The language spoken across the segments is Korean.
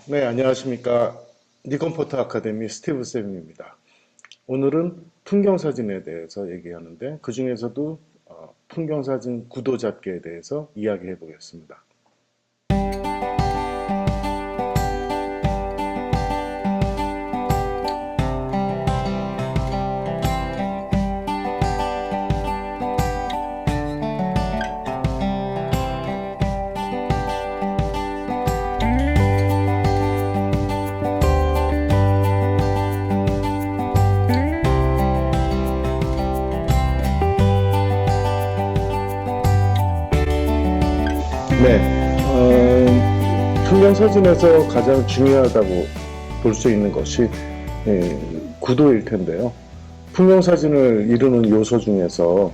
네, 안녕하십니까. 니콘포터 아카데미 스티브 쌤입니다. 오늘은 풍경사진에 대해서 얘기하는데 그 중에서도 풍경사진 구도 잡기에 대해서 이야기해 보겠습니다. 네, 풍경사진에서 가장 중요하다고 볼 수 있는 것이 구도일 텐데요. 풍경사진을 이루는 요소 중에서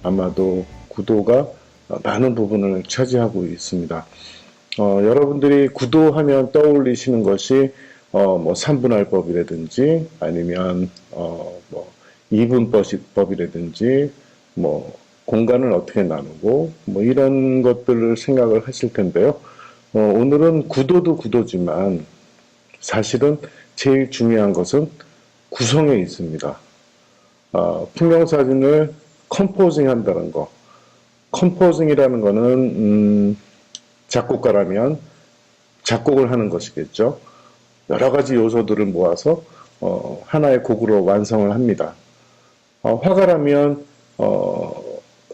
아마도 구도가 많은 부분을 차지하고 있습니다. 여러분들이 구도하면 떠올리시는 것이 뭐 3분할법이라든지 아니면 뭐 2분법이라든지 뭐 공간을 어떻게 나누고 뭐 이런 것들을 생각을 하실 텐데요. 오늘은 구도도 구도지만 사실은 제일 중요한 것은 구성에 있습니다. 풍경사진을 컴포징 한다는 거. 컴포징이라는 거는 작곡가라면 작곡을 하는 것이겠죠. 여러 가지 요소들을 모아서 하나의 곡으로 완성을 합니다. 화가라면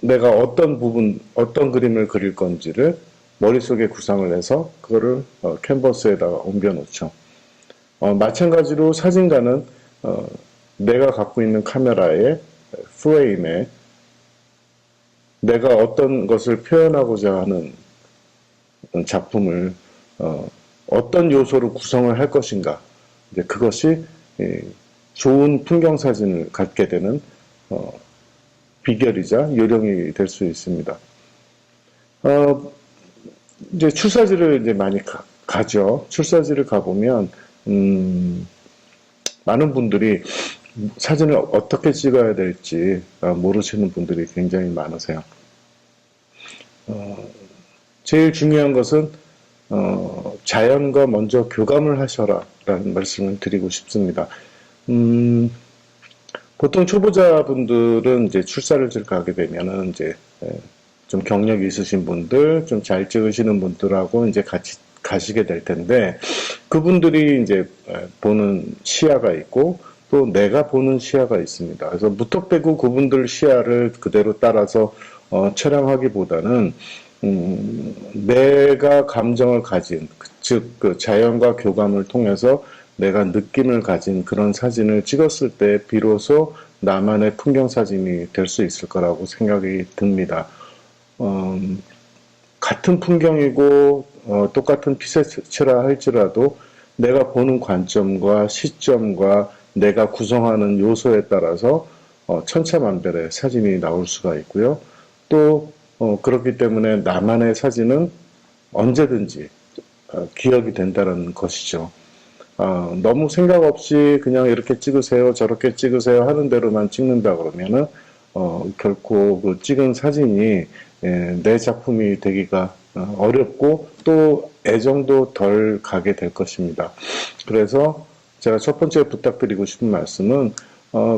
내가 어떤 부분, 어떤 그림을 그릴 건지를 머릿속에 구상을 해서 그거를 캔버스에다가 옮겨놓죠. 마찬가지로 사진가는 내가 갖고 있는 카메라의 프레임에 내가 어떤 것을 표현하고자 하는 작품을 어떤 요소로 구성을 할 것인가. 이제 그것이 좋은 풍경 사진을 갖게 되는 비결이자 요령이 될 수 있습니다. 이제 출사지를 이제 많이 가죠. 출사지를 가보면 많은 분들이 사진을 어떻게 찍어야 될지 모르시는 분들이 굉장히 많으세요. 제일 중요한 것은 자연과 먼저 교감을 하셔라 라는 말씀을 드리고 싶습니다. 보통 초보자분들은 이제 출사를 가게 되면은 이제 좀 경력이 있으신 분들, 좀 잘 찍으시는 분들하고 이제 같이 가시게 될 텐데 그분들이 이제 보는 시야가 있고 또 내가 보는 시야가 있습니다. 그래서 무턱대고 그분들 시야를 그대로 따라서 촬영하기보다는 내가 감정을 가진, 즉 그 자연과 교감을 통해서 내가 느낌을 가진 그런 사진을 찍었을 때 비로소 나만의 풍경 사진이 될 수 있을 거라고 생각이 듭니다. 같은 풍경이고 똑같은 피사체라 할지라도 내가 보는 관점과 시점과 내가 구성하는 요소에 따라서 천차만별의 사진이 나올 수가 있고요. 또 그렇기 때문에 나만의 사진은 언제든지 기억이 된다는 것이죠. 너무 생각 없이 그냥 이렇게 찍으세요, 저렇게 찍으세요 하는 대로만 찍는다 그러면은 결코 그 찍은 사진이 내 작품이 되기가 어렵고 또 애정도 덜 가게 될 것입니다. 그래서 제가 첫 번째 부탁드리고 싶은 말씀은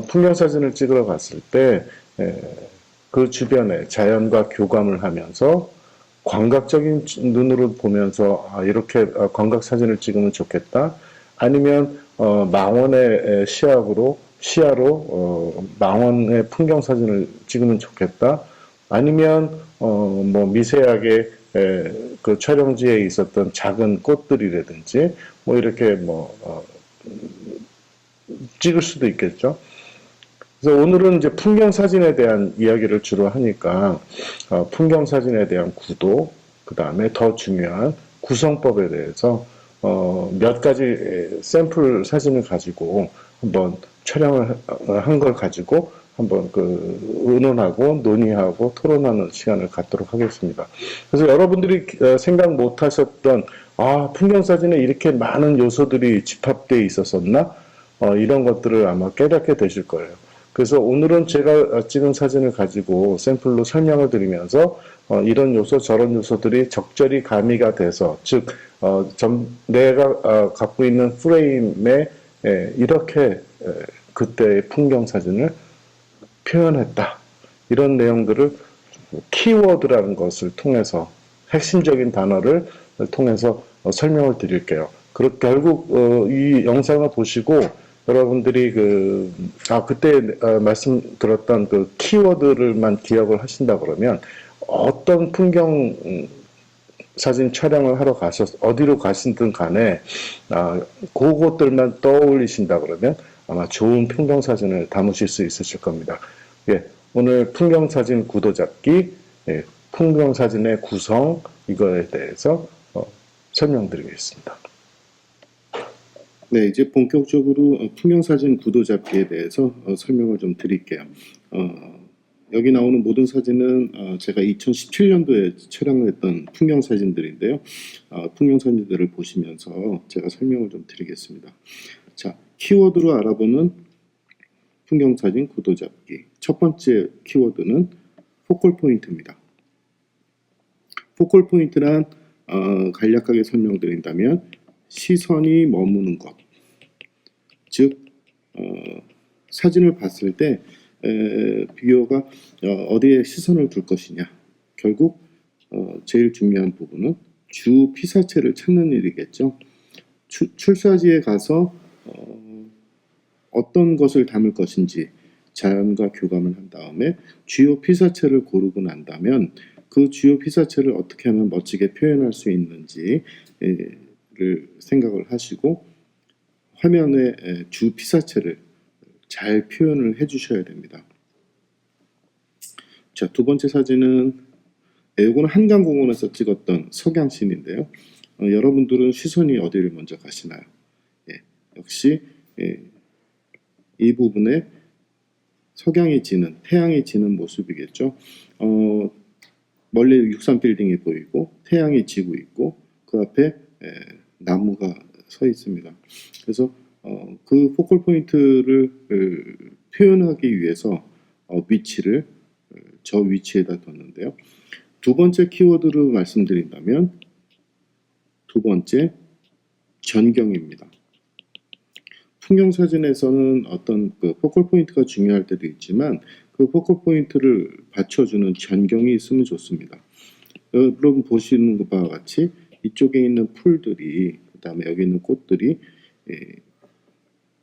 풍경 사진을 찍으러 갔을 때 그 주변에 자연과 교감을 하면서 광각적인 눈으로 보면서 이렇게 광각 사진을 찍으면 좋겠다. 아니면 망원의 시야로 망원의 풍경 사진을 찍으면 좋겠다. 아니면 뭐 미세하게 그 촬영지에 있었던 작은 꽃들이라든지 뭐 이렇게 찍을 수도 있겠죠. 그래서 오늘은 이제 풍경 사진에 대한 이야기를 주로 하니까 풍경 사진에 대한 구도, 그 다음에 더 중요한 구성법에 대해서 몇 가지 샘플 사진을 가지고 한번 촬영을 한 걸 가지고 한번 의논하고 논의하고 토론하는 시간을 갖도록 하겠습니다. 그래서 여러분들이 생각 못 하셨던 풍경 사진에 이렇게 많은 요소들이 집합되어 있었었나? 이런 것들을 아마 깨닫게 되실 거예요. 그래서 오늘은 제가 찍은 사진을 가지고 샘플로 설명을 드리면서 이런 요소 저런 요소들이 적절히 가미가 돼서 즉 내가 갖고 있는 프레임에 이렇게 그때의 풍경 사진을 표현했다. 이런 내용들을 키워드라는 것을 통해서 핵심적인 단어를 통해서 설명을 드릴게요. 결국 이 영상을 보시고 여러분들이 그때 말씀드렸던 그 키워드를만 기억을 하신다 그러면 어떤 풍경 사진 촬영을 하러 어디로 가시든 간에 그것들만 떠올리신다 그러면 아마 좋은 풍경 사진을 담으실 수 있으실 겁니다. 예, 오늘 풍경 사진 구도 잡기, 풍경 사진의 구성 이거에 대해서 설명드리겠습니다. 네, 이제 본격적으로 풍경사진 구도 잡기에 대해서 설명을 좀 드릴게요. 여기 나오는 모든 사진은 제가 2017년도에 촬영을 했던 풍경사진들인데요. 풍경사진들을 보시면서 제가 설명을 좀 드리겠습니다. 자, 키워드로 알아보는 풍경사진 구도 잡기. 첫 번째 키워드는 포컬 포인트입니다. 포컬 포인트란 간략하게 설명드린다면 시선이 머무는 것. 즉 사진을 봤을 때 뷰어가 어디에 시선을 둘 것이냐. 결국 제일 중요한 부분은 주 피사체를 찾는 일이겠죠. 출사지에 가서 어떤 것을 담을 것인지 자연과 교감을 한 다음에 주요 피사체를 고르고 난다면 그 주요 피사체를 어떻게 하면 멋지게 표현할 수 있는지를 생각을 하시고 화면에 주 피사체를 잘 표현을 해 주셔야 됩니다. 자, 두 번째 사진은 이거는 한강공원에서 찍었던 석양신인데요. 여러분들은 시선이 어디를 먼저 가시나요? 역시 이 부분에 석양이 지는, 태양이 지는 모습이겠죠. 멀리 63빌딩이 보이고 태양이 지고 있고 그 앞에 나무가 서 있습니다. 그래서 그 포컬 포인트를 표현하기 위해서 위치를 저 위치에다 뒀는데요. 두 번째 키워드로 말씀드린다면 두 번째 전경입니다. 풍경 사진에서는 어떤 그 포컬 포인트가 중요할 때도 있지만 그 포컬 포인트를 받쳐주는 전경이 있으면 좋습니다. 여러분 보시는 바와 같이 이쪽에 있는 풀들이 그 다음에 여기 있는 꽃들이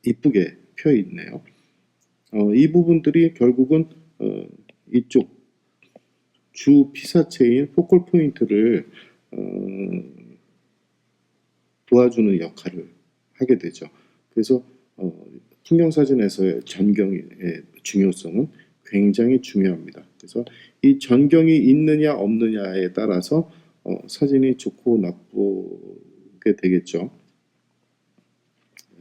이쁘게 펴 있네요. 이 부분들이 결국은 이쪽 주 피사체인 포컬 포인트를 도와주는 역할을 하게 되죠. 그래서 풍경사진에서의 전경의 중요성은 굉장히 중요합니다. 그래서 이 전경이 있느냐 없느냐에 따라서 사진이 좋고 나쁘게 되겠죠.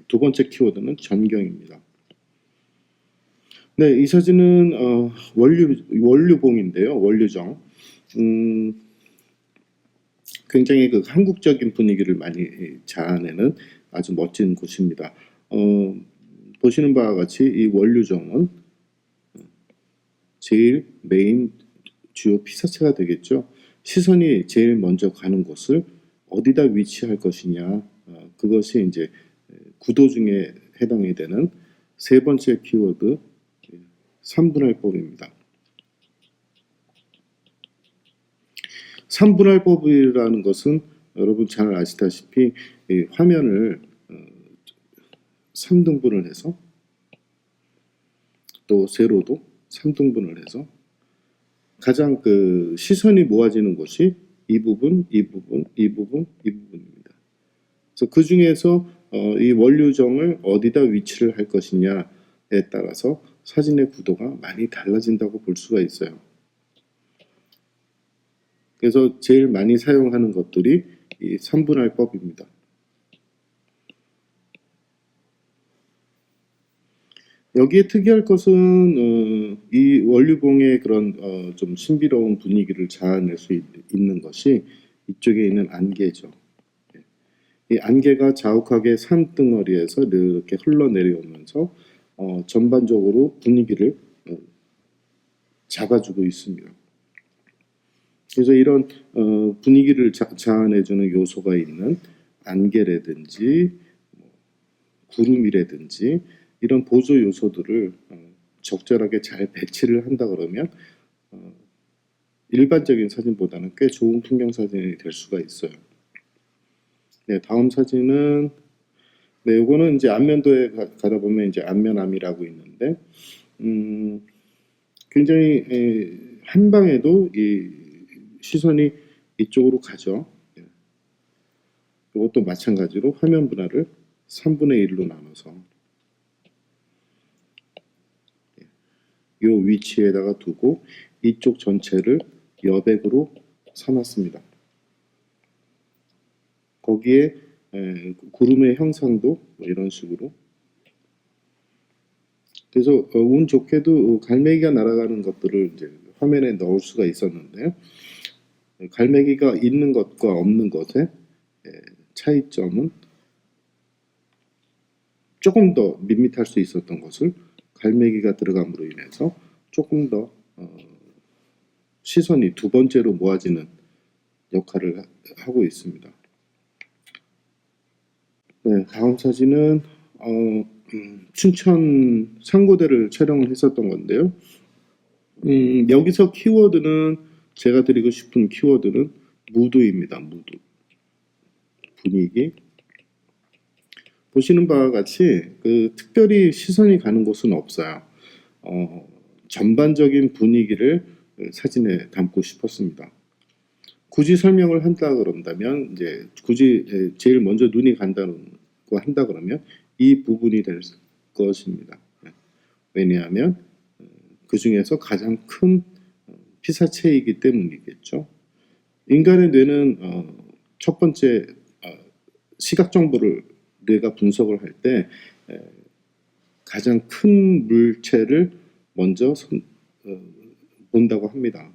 두 번째 키워드는 전경입니다. 네, 이 사진은 원류봉인데요. 원류정. 굉장히 그 한국적인 분위기를 많이 자아내는 아주 멋진 곳입니다. 보시는 바와 같이 이 원류정은 제일 메인 주요 피사체가 되겠죠. 시선이 제일 먼저 가는 곳을 어디다 위치할 것이냐. 그것이 이제 구도 중에 해당이 되는 세 번째 키워드 3분할법입니다. 3분할법이라는 것은 여러분 잘 아시다시피 화면을 3등분을 해서 또 세로도 3등분을 해서 가장 그 시선이 모아지는 곳이 이 부분, 이 부분, 이 부분, 이 부분입니다. 그래서 그 중에서 이 원류정을 어디다 위치를 할 것이냐에 따라서 사진의 구도가 많이 달라진다고 볼 수가 있어요. 그래서 제일 많이 사용하는 것들이 이 3분할법입니다. 여기에 특이할 것은 이 원류봉의 그런 좀 신비로운 분위기를 자아낼 수 있는 것이 이쪽에 있는 안개죠. 이 안개가 자욱하게 산등어리에서 이렇게 흘러내려오면서 전반적으로 분위기를 잡아주고 있습니다. 그래서 이런 분위기를 자아내주는 요소가 있는 안개라든지 구름이라든지 이런 보조 요소들을 적절하게 잘 배치를 한다 그러면 일반적인 사진보다는 꽤 좋은 풍경 사진이 될 수가 있어요. 네, 다음 사진은 이거는 이제 안면도에 가다 보면 이제 안면암이라고 있는데 굉장히 한 방에도 이 시선이 이쪽으로 가죠. 이것도 마찬가지로 화면 분할을 3분의 1로 나눠서 이 위치에다가 두고 이쪽 전체를 여백으로 삼았습니다. 거기에 구름의 형상도 이런 식으로. 그래서 운 좋게도 갈매기가 날아가는 것들을 이제 화면에 넣을 수가 있었는데요. 갈매기가 있는 것과 없는 것의 차이점은 조금 더 밋밋할 수 있었던 것을 갈매기가 들어감으로 인해서 조금 더 시선이 두 번째로 모아지는 역할을 하고 있습니다. 네, 다음 사진은 춘천 상고대를 촬영을 했었던 건데요. 여기서 키워드는 제가 드리고 싶은 키워드는 무드입니다. 무드. 분위기. 보시는 바와 같이 특별히 시선이 가는 곳은 없어요. 전반적인 분위기를 사진에 담고 싶었습니다. 굳이 설명을 한다 그런다면 이제 굳이 제일 먼저 눈이 간다고 한다 그러면 이 부분이 될 것입니다. 왜냐하면 그 중에서 가장 큰 피사체이기 때문이겠죠. 인간의 뇌는 첫 번째 시각 정보를 뇌가 분석을 할 때 가장 큰 물체를 먼저 본다고 합니다.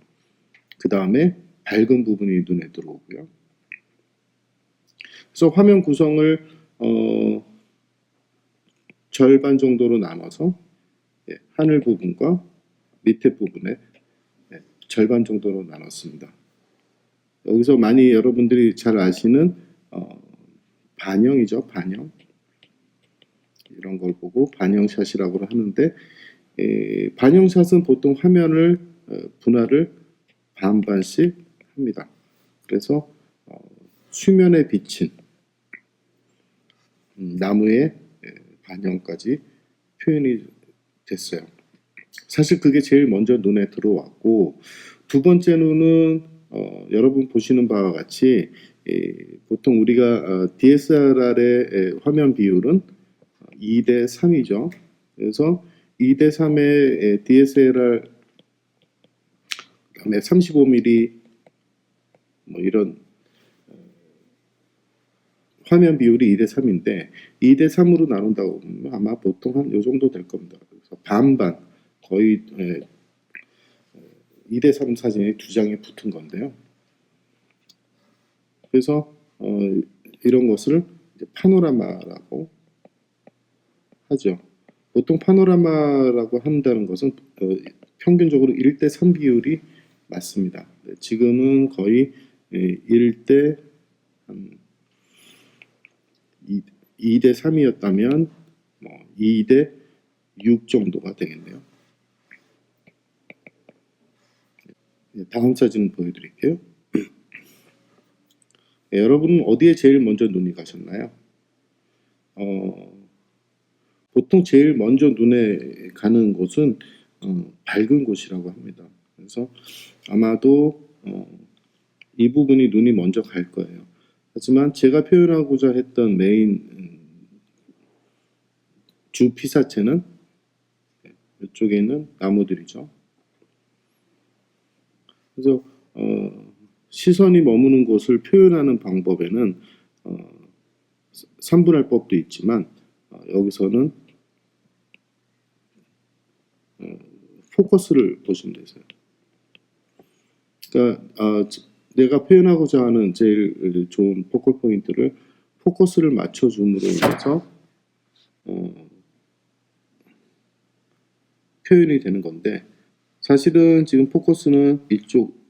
그 다음에 밝은 부분이 눈에 들어오고요. 그래서 화면 구성을 절반 정도로 나눠서 하늘 부분과 밑에 부분에 절반 정도로 나눴습니다. 여기서 많이 여러분들이 잘 아시는 반영이죠. 반영. 이런 걸 보고 반영샷이라고 하는데 반영샷은 보통 화면을 분할을 반반씩 합니다. 그래서 수면에 비친 나무의 반영까지 표현이 됐어요. 사실 그게 제일 먼저 눈에 들어왔고 두 번째 눈은 여러분 보시는 바와 같이 보통 우리가 DSLR의 화면 비율은 2대 3이죠. 그래서 2대 3의 DSLR 그다음에 35mm 뭐 이런 화면 비율이 2대 3인데 2대 3으로 나눈다고 보면 아마 보통 한 요 정도 될 겁니다. 그래서 반반 거의 2대 3 사진이 두 장이 붙은 건데요. 그래서 이런 것을 이제 파노라마라고 하죠. 보통 파노라마라고 한다는 것은 평균적으로 1대 3 비율이 맞습니다. 지금은 거의 1대 2대 3이었다면 2대 6 정도가 되겠네요. 다음 사진 보여드릴게요. 여러분은 어디에 제일 먼저 눈이 가셨나요? 보통 제일 먼저 눈에 가는 곳은 밝은 곳이라고 합니다. 그래서 아마도 이 부분이 눈이 먼저 갈 거예요. 하지만 제가 표현하고자 했던 메인 주 피사체는 이쪽에 있는 나무들이죠. 그래서 시선이 머무는 곳을 표현하는 방법에는 3분할법도 있지만 여기서는 포커스를 보시면 되세요. 그러니까 내가 표현하고자 하는 제일 좋은 포컬 포인트를 포커스를 맞춰줌으로 인해서 표현이 되는 건데, 사실은 지금 포커스는 이쪽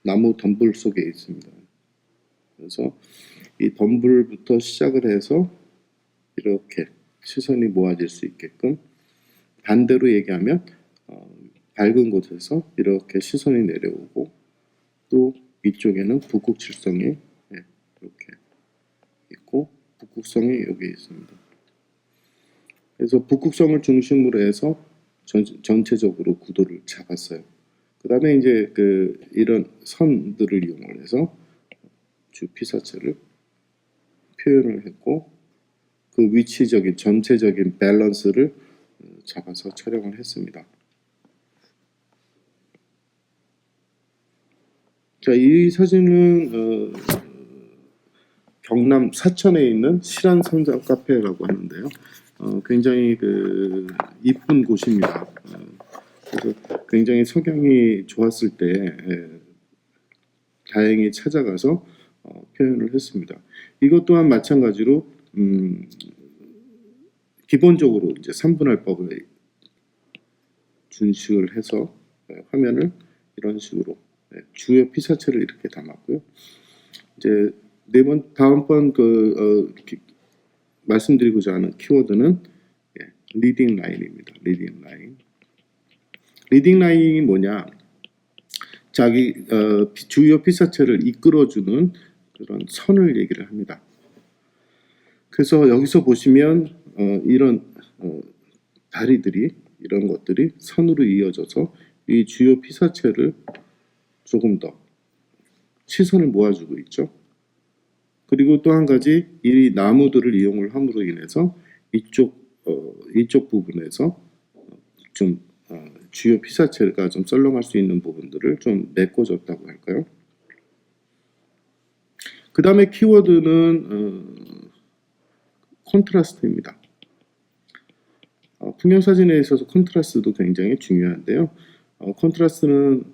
나무 덤불 속에 있습니다. 그래서 이 덤불부터 시작을 해서 이렇게 시선이 모아질 수 있게끔, 반대로 얘기하면 밝은 곳에서 이렇게 시선이 내려오고, 또 이쪽에는 북극칠성이 이렇게 있고 북극성이 여기 있습니다. 그래서 북극성을 중심으로 해서 전체적으로 구도를 잡았어요. 그 다음에 이제 이런 선들을 이용을 해서 주 피사체를 표현을 했고, 그 위치적인 전체적인 밸런스를 잡아서 촬영을 했습니다. 자, 이 사진은 경남 사천에 있는 실안성장 카페라고 하는데요. 굉장히 이쁜 곳입니다. 그래서 굉장히 석양이 좋았을 때 다행히 찾아가서 표현을 했습니다. 이것 또한 마찬가지로 기본적으로 이제 3분할법을 준식을 해서 화면을 이런 식으로 주요 피사체를 이렇게 담았고요. 이제 다음번 말씀드리고자 하는 키워드는 리딩 라인입니다. 리딩 라인. 리딩 라인이 뭐냐? 자기 주요 피사체를 이끌어주는 그런 선을 얘기를 합니다. 그래서 여기서 보시면 이런 다리들이, 이런 것들이 선으로 이어져서 이 주요 피사체를 조금 더 시선을 모아주고 있죠. 그리고 또 한 가지, 이 나무들을 이용을 함으로 인해서 이쪽 부분에서 좀 주요 피사체가 좀 썰렁할 수 있는 부분들을 좀 메꿔줬다고 할까요? 그 다음에 키워드는 콘트라스트입니다. 풍경사진에 있어서 콘트라스트도 굉장히 중요한데요. 콘트라스트는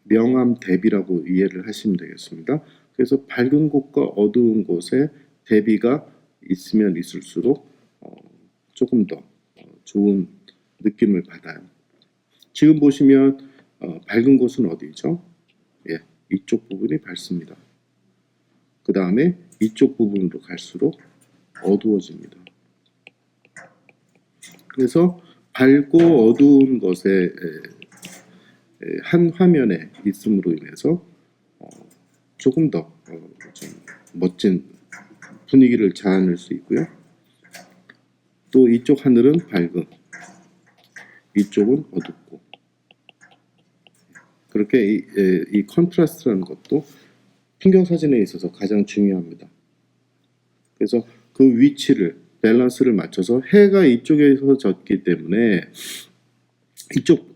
명암 대비라고 이해를 하시면 되겠습니다. 그래서 밝은 곳과 어두운 곳에 대비가 있으면 있을수록 조금 더 좋은 느낌을 받아요. 지금 보시면 밝은 곳은 어디죠? 예, 이쪽 부분이 밝습니다. 그 다음에 이쪽 부분으로 갈수록 어두워집니다. 그래서 밝고 어두운 것에 한 화면에 있음으로 인해서 조금 더 좀 멋진 분위기를 자아낼 수 있고요. 또 이쪽 하늘은 밝음, 이쪽은 어둡고, 그렇게 이 컨트라스트라는 것도 풍경사진에 있어서 가장 중요합니다. 그래서 그 위치를, 밸런스를 맞춰서 해가 이쪽에서 졌기 때문에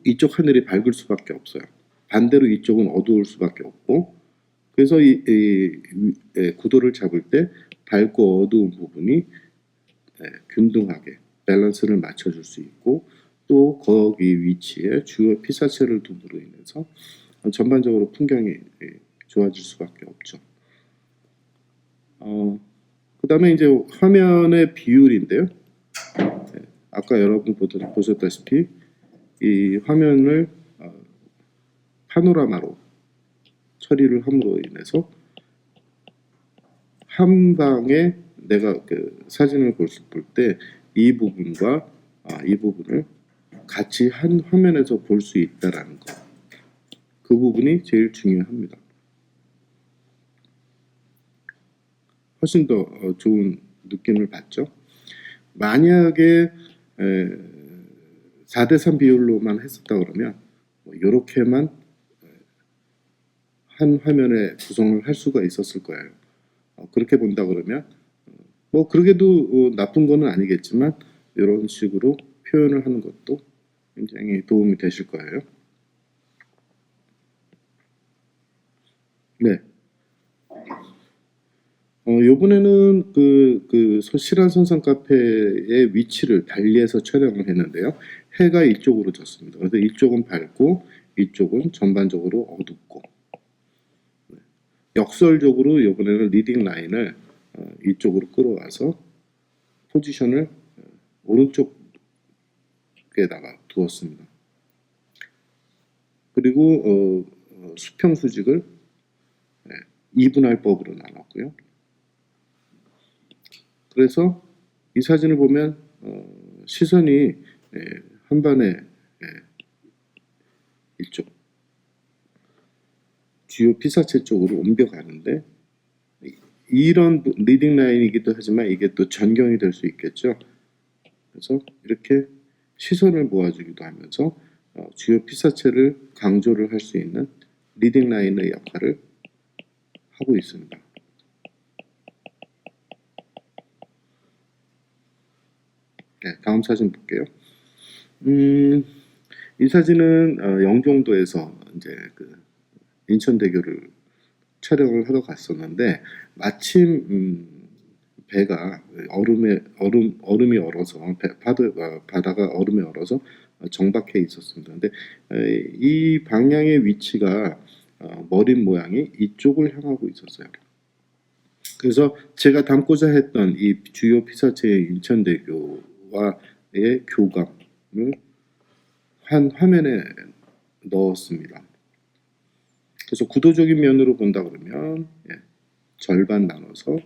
이쪽 하늘이 밝을 수밖에 없어요. 반대로 이쪽은 어두울 수밖에 없고, 그래서 이 구도를 잡을 때 밝고 어두운 부분이 균등하게 밸런스를 맞춰줄 수 있고, 또 거기 위치에 주요 피사체를 둠으로 인해서 전반적으로 풍경이 좋아질 수밖에 없죠. 그 다음에 이제 화면의 비율인데요. 아까 여러분 보셨다시피 이 화면을 파노라마로 처리를 함으로 인해서 한 방에 내가 사진을 볼 때 이 부분과 이 부분을 같이 한 화면에서 볼 수 있다라는 것, 그 부분이 제일 중요합니다. 훨씬 더 좋은 느낌을 받죠. 만약에 4:3 비율로만 했었다 그러면 이렇게만 한 화면에 구성을 할 수가 있었을 거예요. 그렇게 본다 그러면 그러게도 나쁜 거는 아니겠지만 이런 식으로 표현을 하는 것도 굉장히 도움이 되실 거예요. 네. 요번에는 실안선상 카페의 위치를 달리해서 촬영을 했는데요. 해가 이쪽으로 졌습니다. 그래서 이쪽은 밝고 이쪽은 전반적으로 어둡고, 역설적으로 이번에는 리딩 라인을 이쪽으로 끌어와서 포지션을 오른쪽 수평수직에다가 두었습니다. 그리고 수평수직을 2분할법으로 나눴고요. 그래서 이 사진을 보면 시선이 한 번에 이쪽 주요 피사체 쪽으로 옮겨가는데, 이런 리딩 라인이기도 하지만 이게 또 전경이 될 수 있겠죠. 그래서 이렇게 시선을 모아주기도 하면서 주요 피사체를 강조를 할 수 있는 리딩 라인의 역할을 하고 있습니다. 네, 다음 사진 볼게요. 이 사진은 영종도에서 이제 그 인천대교를 촬영을 하러 갔었는데, 마침 배가 얼음이 얼어서 바다가 얼음에 얼어서 정박해 있었습니다. 근데 이 방향의 위치가 머린 모양이 이쪽을 향하고 있었어요. 그래서 제가 담고자 했던 이 주요 피사체의 인천대교와의 교감을 한 화면에 넣었습니다. 그래서 구도적인 면으로 본다 그러면 절반 나눠서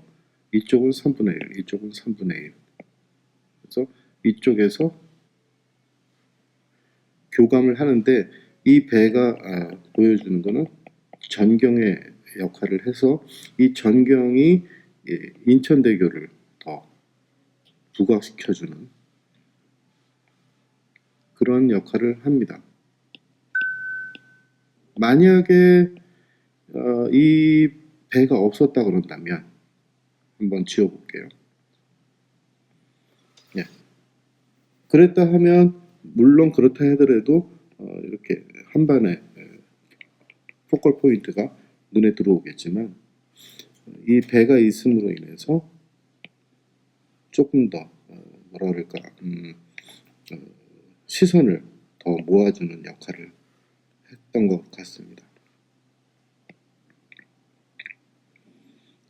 이쪽은 3분의 1, 이쪽은 3분의 1. 그래서 이쪽에서 교감을 하는데, 이 배가 보여주는 거는 전경의 역할을 해서 이 전경이 인천대교를 더 부각시켜주는 그런 역할을 합니다. 만약에 이 배가 없었다 그런다면 한번 지워볼게요. 그랬다 하면, 물론 그렇다 하더라도 이렇게 한 번에 포컬 포인트가 눈에 들어오겠지만, 이 배가 있음으로 인해서 조금 더 뭐라 그럴까, 시선을 더 모아주는 역할을 했던 것 같습니다.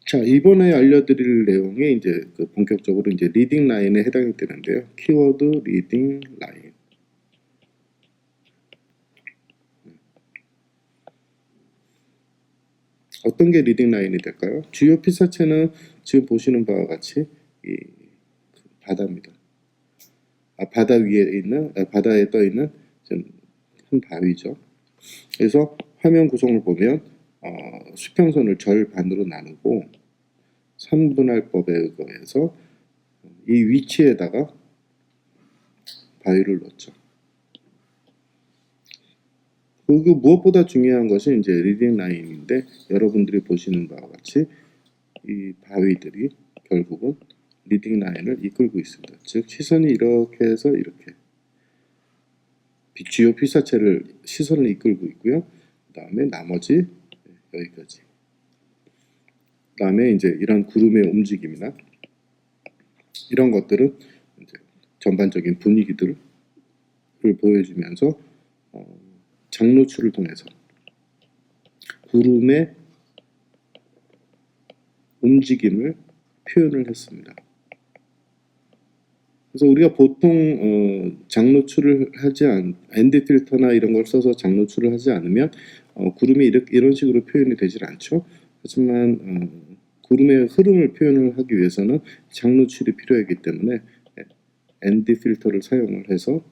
자, 이번에 알려드릴 내용이 이제 본격적으로 이제 리딩 라인에 해당이 되는데요. 키워드 리딩 라인. 어떤 게 리딩 라인이 될까요? 주요 피사체는 지금 보시는 바와 같이 이 바다입니다. 바다 위에 있는, 바다에 떠 있는 큰 바위죠. 그래서 화면 구성을 보면 수평선을 절반으로 나누고 3분할법에 의거해서 이 위치에다가 바위를 넣었죠. 그리고 무엇보다 중요한 것이 이제 리딩 라인인데, 여러분들이 보시는 바와 같이 이 바위들이 결국은 리딩 라인을 이끌고 있습니다. 즉 시선이 이렇게 해서 이렇게 주요 피사체를 시선을 이끌고 있고요. 그 다음에 나머지 여기까지. 그 다음에 이제 이런 구름의 움직임이나 이런 것들은 이제 전반적인 분위기들을 보여주면서 장노출을 통해서 구름의 움직임을 표현을 했습니다. 그래서 우리가 보통 장노출을 하지 ND 필터나 이런 걸 써서 장노출을 하지 않으면 구름이 이런 식으로 표현이 되질 않죠. 하지만 구름의 흐름을 표현을 하기 위해서는 장노출이 필요하기 때문에 ND 필터를 사용을 해서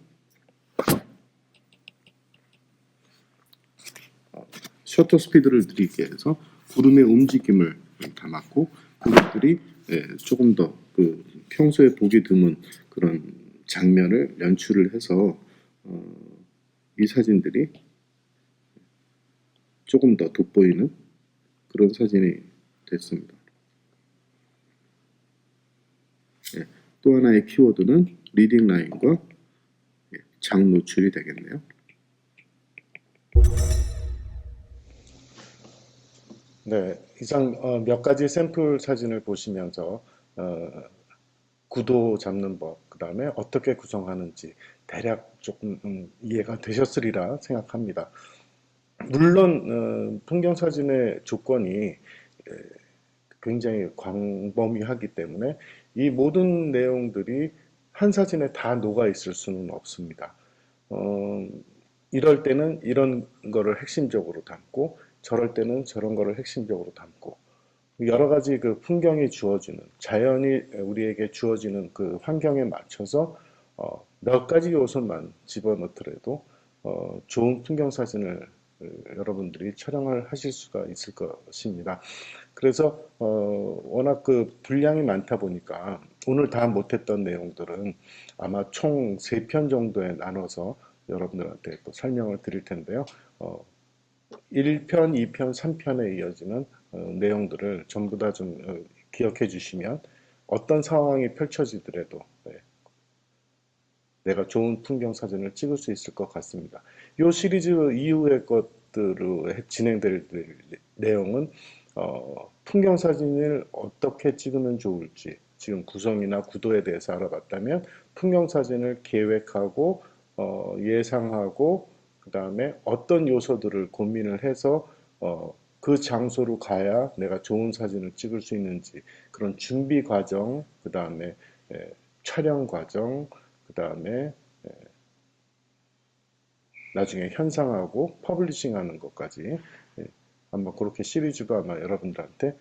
셔터 스피드를 느리게 해서 구름의 움직임을 담았고, 그것들이 조금 더 평소에 보기 드문 그런 장면을 연출을 해서 이 사진들이 조금 더 돋보이는 그런 사진이 됐습니다. 또 하나의 키워드는 리딩 라인과 장노출이 되겠네요. 네, 이상 몇 가지 샘플 사진을 보시면서 구도 잡는 법, 그 다음에 어떻게 구성하는지 대략 조금 이해가 되셨으리라 생각합니다. 물론 풍경 사진의 조건이 굉장히 광범위하기 때문에 이 모든 내용들이 한 사진에 다 녹아 있을 수는 없습니다. 어, 이럴 때는 이런 거를 핵심적으로 담고, 저럴 때는 저런 거를 핵심적으로 담고, 여러 가지 그 풍경이 주어지는, 자연이 우리에게 주어지는 그 환경에 맞춰서 몇 가지 요소만 집어넣더라도 좋은 풍경 사진을 여러분들이 촬영을 하실 수가 있을 것입니다. 그래서 워낙 그 분량이 많다 보니까 오늘 다 못했던 내용들은 아마 총 3편 정도에 나눠서 여러분들한테 또 설명을 드릴 텐데요. 어, 1편, 2편, 3편에 이어지는 내용들을 전부 다 좀 기억해 주시면 어떤 상황이 펼쳐지더라도 내가 좋은 풍경 사진을 찍을 수 있을 것 같습니다. 이 시리즈 이후의 것들로 진행될 내용은 풍경 사진을 어떻게 찍으면 좋을지, 지금 구성이나 구도에 대해서 알아봤다면 풍경 사진을 계획하고 예상하고 그 다음에 어떤 요소들을 고민을 해서 그 장소로 가야 내가 좋은 사진을 찍을 수 있는지 그런 준비 과정, 그 다음에 촬영 과정, 그 다음에 나중에 현상하고 퍼블리싱 하는 것까지 아마 그렇게 시리즈로 아마 여러분들한테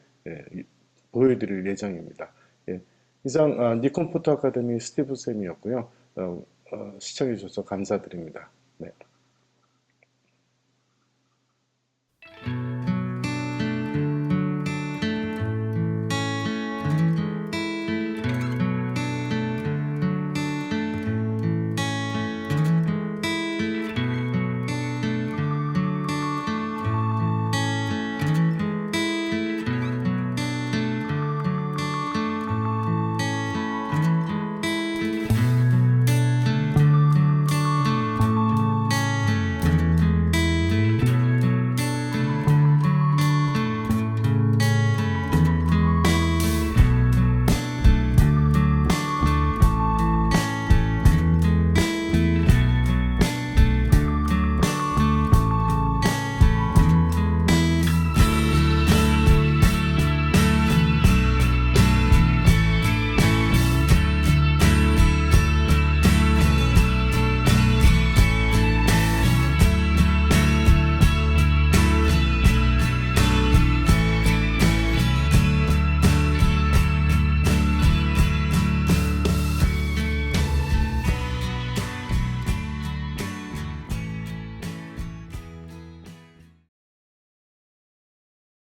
보여드릴 예정입니다. 예, 이상 니콘 포토 아카데미 스티브 쌤이었고요. 시청해 주셔서 감사드립니다.